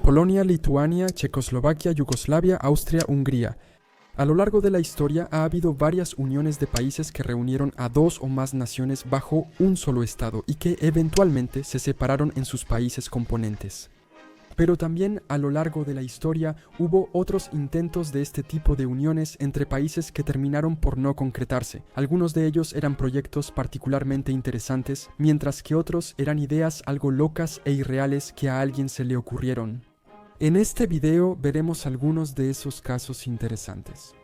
Polonia, Lituania, Checoslovaquia, Yugoslavia, Austria, Hungría. A lo largo de la historia ha habido varias uniones de países que reunieron a dos o más naciones bajo un solo estado y que eventualmente se separaron en sus países componentes. Pero también a lo largo de la historia hubo otros intentos de este tipo de uniones entre países que terminaron por no concretarse. Algunos de ellos eran proyectos particularmente interesantes, mientras que otros eran ideas algo locas e irreales que a alguien se le ocurrieron. En este video veremos algunos de esos casos interesantes.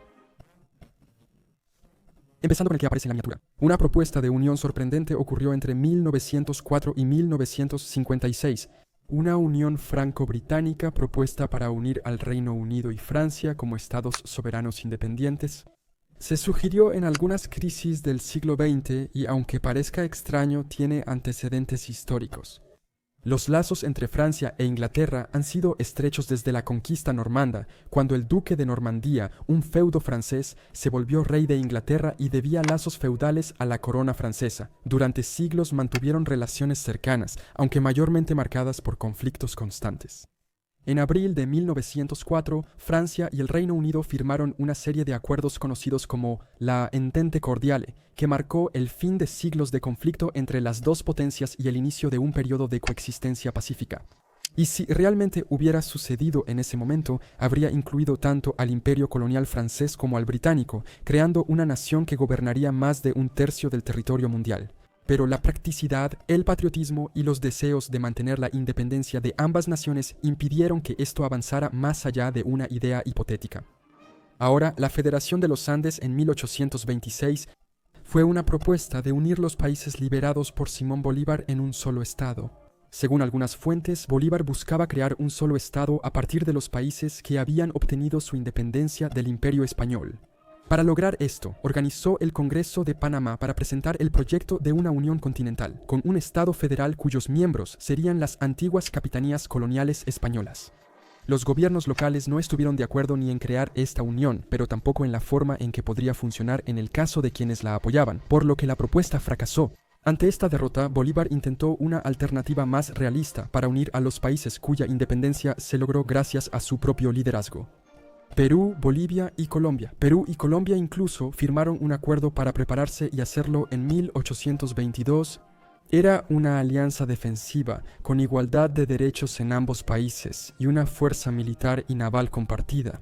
Empezando con el que aparece en la miniatura. Una propuesta de unión sorprendente ocurrió entre 1904 y 1956. Una unión franco-británica propuesta para unir al Reino Unido y Francia como estados soberanos independientes. Se sugirió en algunas crisis del siglo XX y, aunque parezca extraño, tiene antecedentes históricos. Los lazos entre Francia e Inglaterra han sido estrechos desde la conquista normanda, cuando el duque de Normandía, un feudo francés, se volvió rey de Inglaterra y debía lazos feudales a la corona francesa. Durante siglos mantuvieron relaciones cercanas, aunque mayormente marcadas por conflictos constantes. En abril de 1904, Francia y el Reino Unido firmaron una serie de acuerdos conocidos como la Entente Cordiale, que marcó el fin de siglos de conflicto entre las dos potencias y el inicio de un periodo de coexistencia pacífica. Y si realmente hubiera sucedido en ese momento, habría incluido tanto al imperio colonial francés como al británico, creando una nación que gobernaría más de un tercio del territorio mundial. Pero la practicidad, el patriotismo y los deseos de mantener la independencia de ambas naciones impidieron que esto avanzara más allá de una idea hipotética. Ahora, la Federación de los Andes en 1826 fue una propuesta de unir los países liberados por Simón Bolívar en un solo estado. Según algunas fuentes, Bolívar buscaba crear un solo estado a partir de los países que habían obtenido su independencia del Imperio Español. Para lograr esto, organizó el Congreso de Panamá para presentar el proyecto de una unión continental, con un Estado federal cuyos miembros serían las antiguas capitanías coloniales españolas. Los gobiernos locales no estuvieron de acuerdo ni en crear esta unión, pero tampoco en la forma en que podría funcionar en el caso de quienes la apoyaban, por lo que la propuesta fracasó. Ante esta derrota, Bolívar intentó una alternativa más realista para unir a los países cuya independencia se logró gracias a su propio liderazgo. Perú, Bolivia y Colombia. Perú y Colombia incluso firmaron un acuerdo para prepararse y hacerlo en 1822. Era una alianza defensiva, con igualdad de derechos en ambos países y una fuerza militar y naval compartida.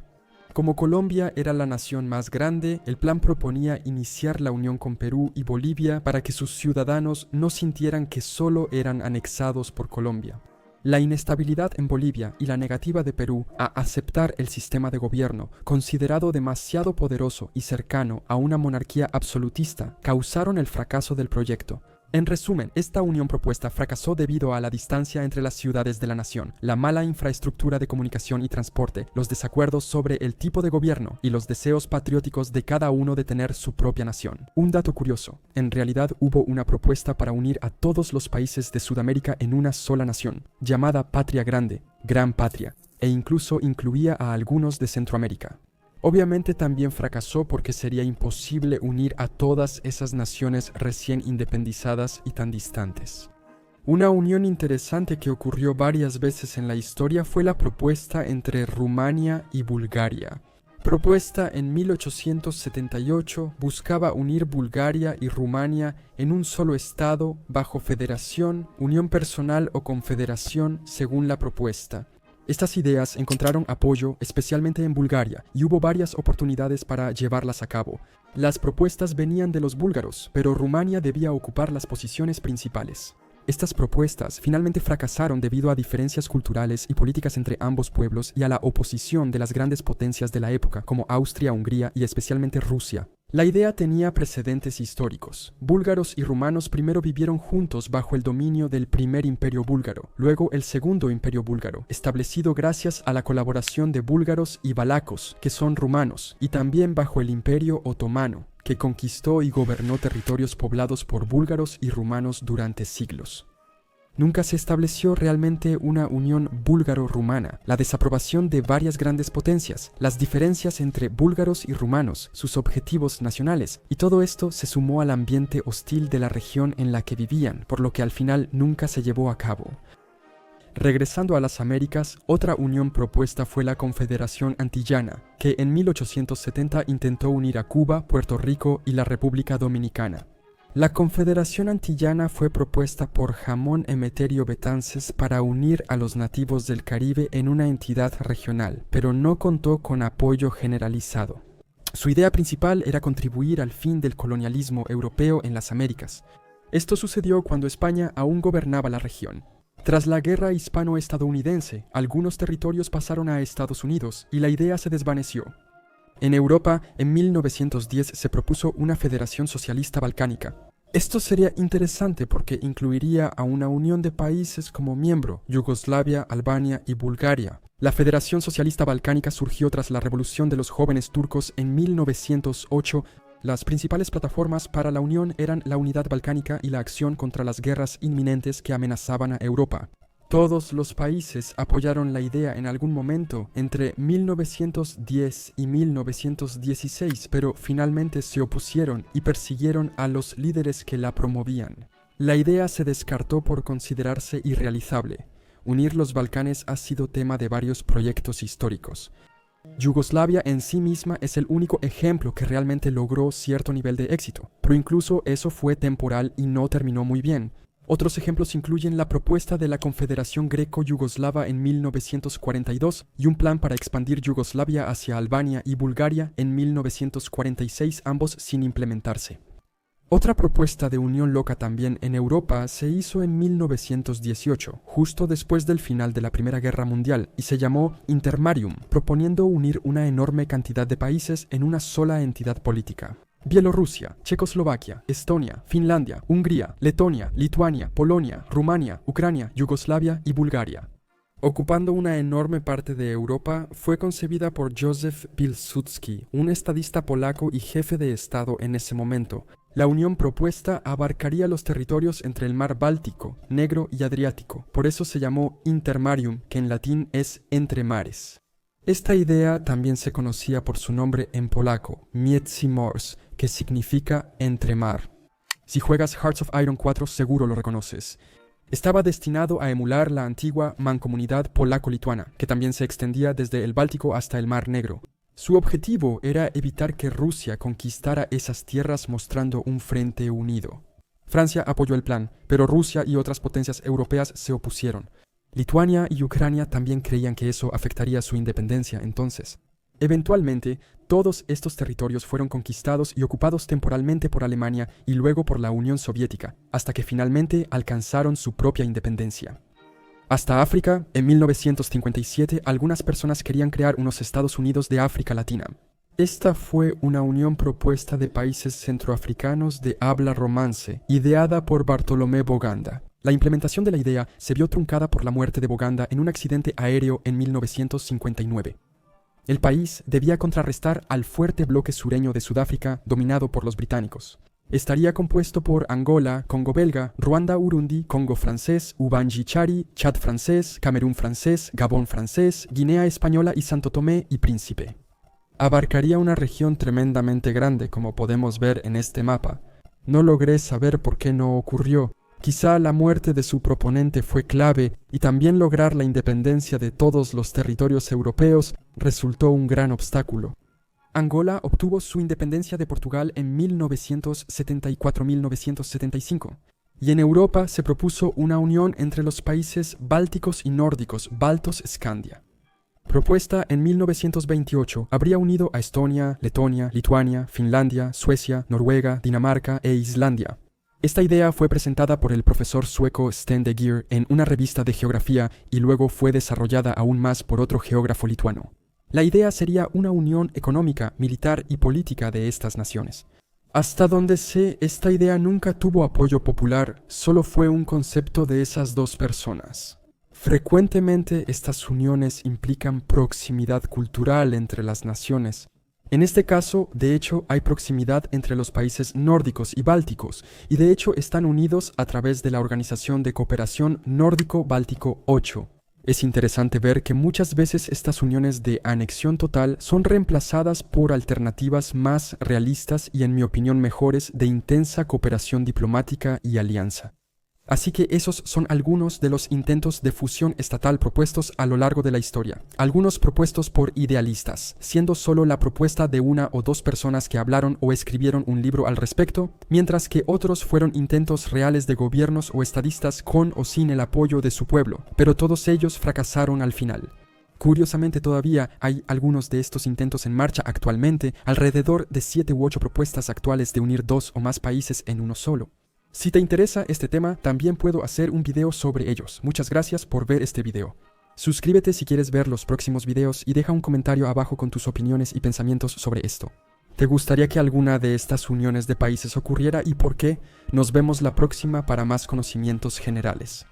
Como Colombia era la nación más grande, el plan proponía iniciar la unión con Perú y Bolivia para que sus ciudadanos no sintieran que solo eran anexados por Colombia. La inestabilidad en Bolivia y la negativa de Perú a aceptar el sistema de gobierno, considerado demasiado poderoso y cercano a una monarquía absolutista, causaron el fracaso del proyecto. En resumen, esta unión propuesta fracasó debido a la distancia entre las ciudades de la nación, la mala infraestructura de comunicación y transporte, los desacuerdos sobre el tipo de gobierno y los deseos patrióticos de cada uno de tener su propia nación. Un dato curioso, en realidad hubo una propuesta para unir a todos los países de Sudamérica en una sola nación, llamada Patria Grande, Gran Patria, e incluso incluía a algunos de Centroamérica. Obviamente también fracasó porque sería imposible unir a todas esas naciones recién independizadas y tan distantes. Una unión interesante que ocurrió varias veces en la historia fue la propuesta entre Rumania y Bulgaria. Propuesta en 1878, buscaba unir Bulgaria y Rumania en un solo estado bajo federación, unión personal o confederación según la propuesta. Estas ideas encontraron apoyo especialmente en Bulgaria y hubo varias oportunidades para llevarlas a cabo. Las propuestas venían de los búlgaros, pero Rumania debía ocupar las posiciones principales. Estas propuestas finalmente fracasaron debido a diferencias culturales y políticas entre ambos pueblos y a la oposición de las grandes potencias de la época, como Austria, Hungría y especialmente Rusia. La idea tenía precedentes históricos. Búlgaros y rumanos primero vivieron juntos bajo el dominio del primer imperio búlgaro, luego el segundo imperio búlgaro, establecido gracias a la colaboración de búlgaros y valacos, que son rumanos, y también bajo el imperio otomano, que conquistó y gobernó territorios poblados por búlgaros y rumanos durante siglos. Nunca se estableció realmente una unión búlgaro-rumana, la desaprobación de varias grandes potencias, las diferencias entre búlgaros y rumanos, sus objetivos nacionales, y todo esto se sumó al ambiente hostil de la región en la que vivían, por lo que al final nunca se llevó a cabo. Regresando a las Américas, otra unión propuesta fue la Confederación Antillana, que en 1870 intentó unir a Cuba, Puerto Rico y la República Dominicana. La Confederación Antillana fue propuesta por Jamón Emeterio Betances para unir a los nativos del Caribe en una entidad regional, pero no contó con apoyo generalizado. Su idea principal era contribuir al fin del colonialismo europeo en las Américas. Esto sucedió cuando España aún gobernaba la región. Tras la guerra hispano-estadounidense, algunos territorios pasaron a Estados Unidos y la idea se desvaneció. En Europa, en 1910 se propuso una federación socialista balcánica. Esto sería interesante porque incluiría a una unión de países como miembro, Yugoslavia, Albania y Bulgaria. La Federación Socialista Balcánica surgió tras la Revolución de los Jóvenes Turcos en 1908. Las principales plataformas para la unión eran la Unidad Balcánica y la acción contra las guerras inminentes que amenazaban a Europa. Todos los países apoyaron la idea en algún momento entre 1910 y 1916, pero finalmente se opusieron y persiguieron a los líderes que la promovían. La idea se descartó por considerarse irrealizable. Unir los Balcanes ha sido tema de varios proyectos históricos. Yugoslavia en sí misma es el único ejemplo que realmente logró cierto nivel de éxito, pero incluso eso fue temporal y no terminó muy bien. Otros ejemplos incluyen la propuesta de la Confederación Greco-Yugoslava en 1942 y un plan para expandir Yugoslavia hacia Albania y Bulgaria en 1946, ambos sin implementarse. Otra propuesta de unión loca también en Europa se hizo en 1918, justo después del final de la Primera Guerra Mundial, y se llamó Intermarium, proponiendo unir una enorme cantidad de países en una sola entidad política. Bielorrusia, Checoslovaquia, Estonia, Finlandia, Hungría, Letonia, Lituania, Polonia, Rumania, Ucrania, Yugoslavia y Bulgaria. Ocupando una enorme parte de Europa, fue concebida por Józef Pilsudski, un estadista polaco y jefe de Estado en ese momento. La unión propuesta abarcaría los territorios entre el mar Báltico, Negro y Adriático, por eso se llamó Intermarium, que en latín es entre mares. Esta idea también se conocía por su nombre en polaco, Między Mors, que significa entremar. Si juegas Hearts of Iron 4 seguro lo reconoces. Estaba destinado a emular la antigua mancomunidad polaco-lituana, que también se extendía desde el Báltico hasta el Mar Negro. Su objetivo era evitar que Rusia conquistara esas tierras mostrando un frente unido. Francia apoyó el plan, pero Rusia y otras potencias europeas se opusieron. Lituania y Ucrania también creían que eso afectaría su independencia entonces. Eventualmente, todos estos territorios fueron conquistados y ocupados temporalmente por Alemania y luego por la Unión Soviética, hasta que finalmente alcanzaron su propia independencia. Hasta África, en 1957, algunas personas querían crear unos Estados Unidos de África Latina. Esta fue una unión propuesta de países centroafricanos de habla romance, ideada por Bartolomé Boganda. La implementación de la idea se vio truncada por la muerte de Boganda en un accidente aéreo en 1959. El país debía contrarrestar al fuerte bloque sureño de Sudáfrica dominado por los británicos. Estaría compuesto por Angola, Congo belga, Ruanda-Urundi, Congo francés, Ubangi-Chari, Chad francés, Camerún francés, Gabón francés, Guinea española y Santo Tomé y Príncipe. Abarcaría una región tremendamente grande, como podemos ver en este mapa. No logré saber por qué no ocurrió. Quizá la muerte de su proponente fue clave y también lograr la independencia de todos los territorios europeos resultó un gran obstáculo. Angola obtuvo su independencia de Portugal en 1974-1975 y en Europa se propuso una unión entre los países bálticos y nórdicos, Baltos-Scandia. Propuesta en 1928, habría unido a Estonia, Letonia, Lituania, Finlandia, Suecia, Noruega, Dinamarca e Islandia. Esta idea fue presentada por el profesor sueco Sten de Geer en una revista de geografía y luego fue desarrollada aún más por otro geógrafo lituano. La idea sería una unión económica, militar y política de estas naciones. Hasta donde sé, esta idea nunca tuvo apoyo popular, solo fue un concepto de esas dos personas. Frecuentemente estas uniones implican proximidad cultural entre las naciones. En este caso, de hecho, hay proximidad entre los países nórdicos y bálticos, y de hecho están unidos a través de la Organización de Cooperación Nórdico-Báltico 8. Es interesante ver que muchas veces estas uniones de anexión total son reemplazadas por alternativas más realistas y en mi opinión mejores de intensa cooperación diplomática y alianza. Así que esos son algunos de los intentos de fusión estatal propuestos a lo largo de la historia. Algunos propuestos por idealistas, siendo solo la propuesta de una o dos personas que hablaron o escribieron un libro al respecto, mientras que otros fueron intentos reales de gobiernos o estadistas con o sin el apoyo de su pueblo, pero todos ellos fracasaron al final. Curiosamente todavía hay algunos de estos intentos en marcha actualmente, alrededor de 7 u 8 propuestas actuales de unir 2 o más países en uno solo. Si te interesa este tema, también puedo hacer un video sobre ellos. Muchas gracias por ver este video. Suscríbete si quieres ver los próximos videos y deja un comentario abajo con tus opiniones y pensamientos sobre esto. ¿Te gustaría que alguna de estas uniones de países ocurriera y por qué? Nos vemos la próxima para más conocimientos generales.